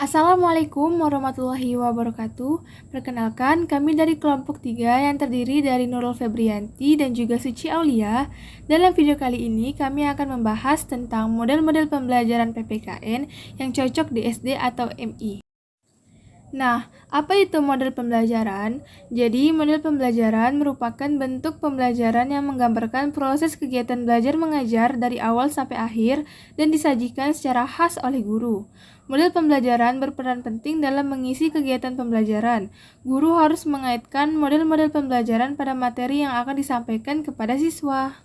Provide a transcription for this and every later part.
Assalamualaikum warahmatullahi wabarakatuh. Perkenalkan, kami dari kelompok 3 yang terdiri dari Nurul Febrianti dan juga Suci Aulia. Dalam video kali ini, kami akan membahas tentang model-model pembelajaran PPKN yang cocok di SD atau MI. Nah, apa itu model pembelajaran? Jadi, model pembelajaran merupakan bentuk pembelajaran yang menggambarkan proses kegiatan belajar mengajar dari awal sampai akhir dan disajikan secara khas oleh guru. Model pembelajaran berperan penting dalam mengisi kegiatan pembelajaran. Guru harus mengaitkan model-model pembelajaran pada materi yang akan disampaikan kepada siswa.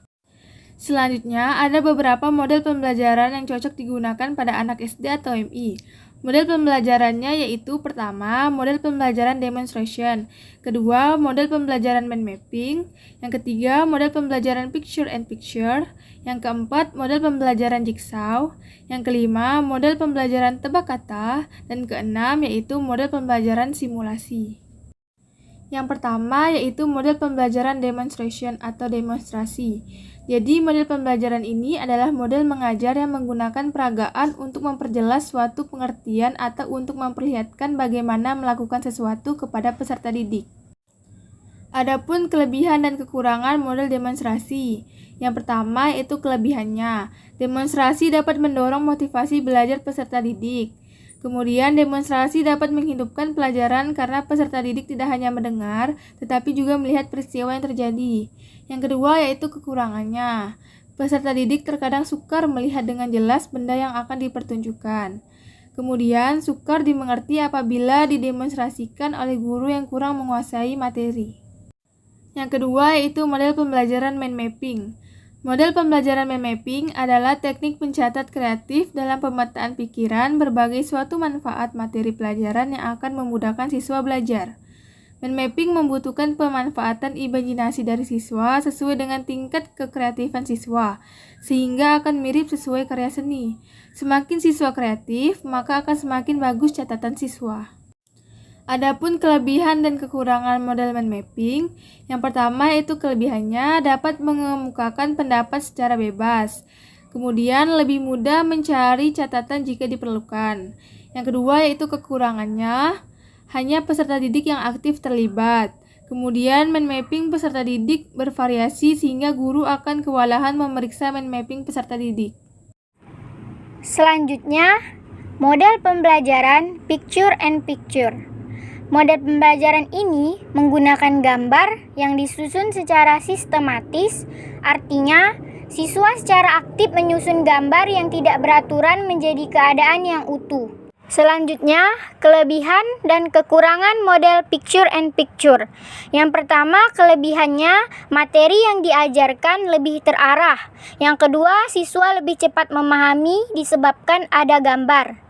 Selanjutnya, ada beberapa model pembelajaran yang cocok digunakan pada anak SD atau MI. Model pembelajarannya yaitu pertama, model pembelajaran demonstration, kedua, model pembelajaran mind mapping, yang ketiga, model pembelajaran picture and picture, yang keempat, model pembelajaran jigsaw, yang kelima, model pembelajaran tebak kata, dan keenam yaitu model pembelajaran simulasi. Yang pertama yaitu model pembelajaran demonstration atau demonstrasi. Jadi, model pembelajaran ini adalah model mengajar yang menggunakan peragaan untuk memperjelas suatu pengertian atau untuk memperlihatkan bagaimana melakukan sesuatu kepada peserta didik. Adapun kelebihan dan kekurangan model demonstrasi. Yang pertama yaitu kelebihannya. Demonstrasi dapat mendorong motivasi belajar peserta didik. Kemudian, demonstrasi dapat menghidupkan pelajaran karena peserta didik tidak hanya mendengar, tetapi juga melihat peristiwa yang terjadi. Yang kedua yaitu kekurangannya. Peserta didik terkadang sukar melihat dengan jelas benda yang akan dipertunjukkan. Kemudian, sukar dimengerti apabila didemonstrasikan oleh guru yang kurang menguasai materi. Yang kedua yaitu model pembelajaran mind mapping. Model pembelajaran mind mapping adalah teknik pencatat kreatif dalam pemetaan pikiran berbagai suatu manfaat materi pelajaran yang akan memudahkan siswa belajar. Mind mapping membutuhkan pemanfaatan imajinasi dari siswa sesuai dengan tingkat kekreatifan siswa, sehingga akan mirip sesuai karya seni. Semakin siswa kreatif, maka akan semakin bagus catatan siswa. Adapun kelebihan dan kekurangan model mind mapping, yang pertama yaitu kelebihannya dapat mengemukakan pendapat secara bebas. Kemudian lebih mudah mencari catatan jika diperlukan. Yang kedua yaitu kekurangannya, hanya peserta didik yang aktif terlibat. Kemudian mind mapping peserta didik bervariasi sehingga guru akan kewalahan memeriksa mind mapping peserta didik. Selanjutnya, model pembelajaran picture and picture. Model pembelajaran ini menggunakan gambar yang disusun secara sistematis, artinya siswa secara aktif menyusun gambar yang tidak beraturan menjadi keadaan yang utuh. Selanjutnya, kelebihan dan kekurangan model picture and picture. Yang pertama, kelebihannya materi yang diajarkan lebih terarah. Yang kedua, siswa lebih cepat memahami disebabkan ada gambar.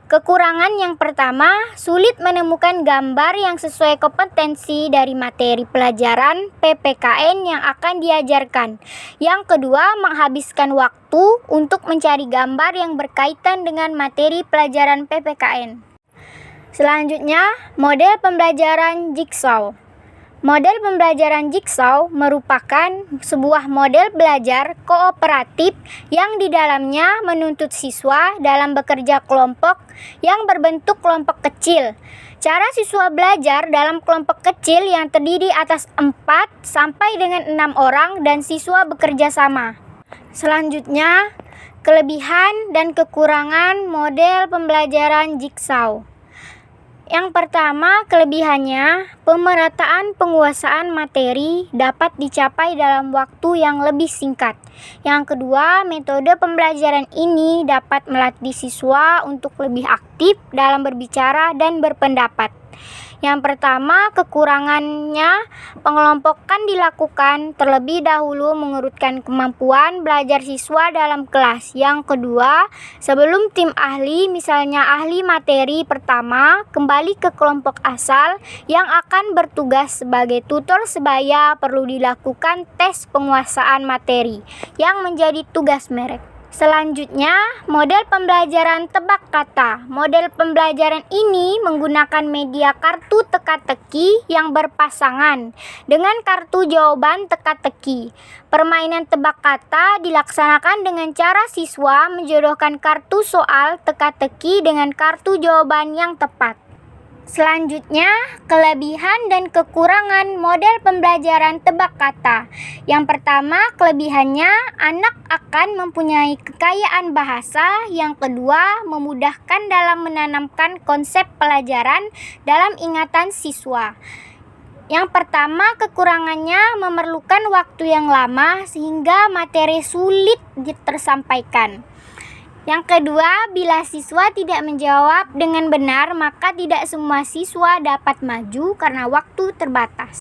Kekurangan yang pertama, sulit menemukan gambar yang sesuai kompetensi dari materi pelajaran PPKN yang akan diajarkan. Yang kedua, menghabiskan waktu untuk mencari gambar yang berkaitan dengan materi pelajaran PPKN. Selanjutnya, model pembelajaran jigsaw. Model pembelajaran jigsaw merupakan sebuah model belajar kooperatif yang di dalamnya menuntut siswa dalam bekerja kelompok yang berbentuk kelompok kecil. Cara siswa belajar dalam kelompok kecil yang terdiri atas 4 sampai dengan 6 orang dan siswa bekerja sama. Selanjutnya, kelebihan dan kekurangan model pembelajaran jigsaw. Yang pertama, kelebihannya, pemerataan penguasaan materi dapat dicapai dalam waktu yang lebih singkat. Yang kedua, metode pembelajaran ini dapat melatih siswa untuk lebih aktif dalam berbicara dan berpendapat. Yang pertama, kekurangannya, pengelompokan dilakukan terlebih dahulu mengurutkan kemampuan belajar siswa dalam kelas. Yang kedua, sebelum tim ahli, misalnya ahli materi pertama, kembali ke kelompok asal yang akan bertugas sebagai tutor sebaya perlu dilakukan tes penguasaan materi yang menjadi tugas merek. Selanjutnya, model pembelajaran tebak kata. Model pembelajaran ini menggunakan media kartu teka-teki yang berpasangan dengan kartu jawaban teka-teki. Permainan tebak kata dilaksanakan dengan cara siswa menjodohkan kartu soal teka-teki dengan kartu jawaban yang tepat. Selanjutnya, kelebihan dan kekurangan model pembelajaran tebak kata. Yang pertama, kelebihannya anak akan mempunyai kekayaan bahasa. Yang kedua, memudahkan dalam menanamkan konsep pelajaran dalam ingatan siswa. Yang pertama, kekurangannya memerlukan waktu yang lama sehingga materi sulit tersampaikan. Yang kedua, bila siswa tidak menjawab dengan benar, maka tidak semua siswa dapat maju karena waktu terbatas.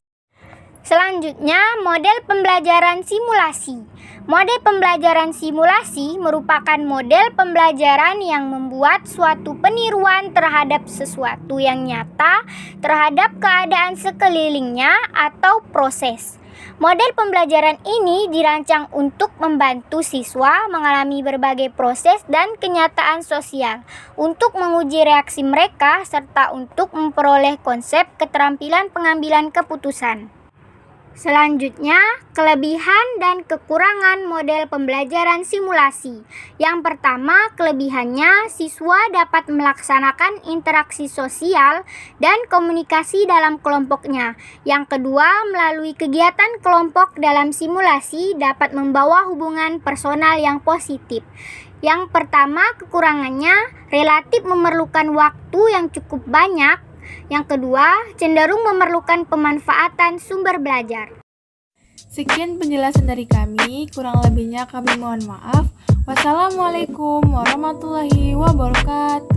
Selanjutnya, model pembelajaran simulasi. Model pembelajaran simulasi merupakan model pembelajaran yang membuat suatu peniruan terhadap sesuatu yang nyata terhadap keadaan sekelilingnya atau proses. Model pembelajaran ini dirancang untuk membantu siswa mengalami berbagai proses dan kenyataan sosial untuk menguji reaksi mereka serta untuk memperoleh konsep keterampilan pengambilan keputusan. Selanjutnya, kelebihan dan kekurangan model pembelajaran simulasi. Yang pertama, kelebihannya siswa dapat melaksanakan interaksi sosial dan komunikasi dalam kelompoknya. Yang kedua, melalui kegiatan kelompok dalam simulasi dapat membawa hubungan personal yang positif. Yang pertama, kekurangannya relatif memerlukan waktu yang cukup banyak. Yang kedua, cenderung memerlukan pemanfaatan sumber belajar. Sekian penjelasan dari kami, kurang lebihnya kami mohon maaf. Wassalamualaikum warahmatullahi wabarakatuh.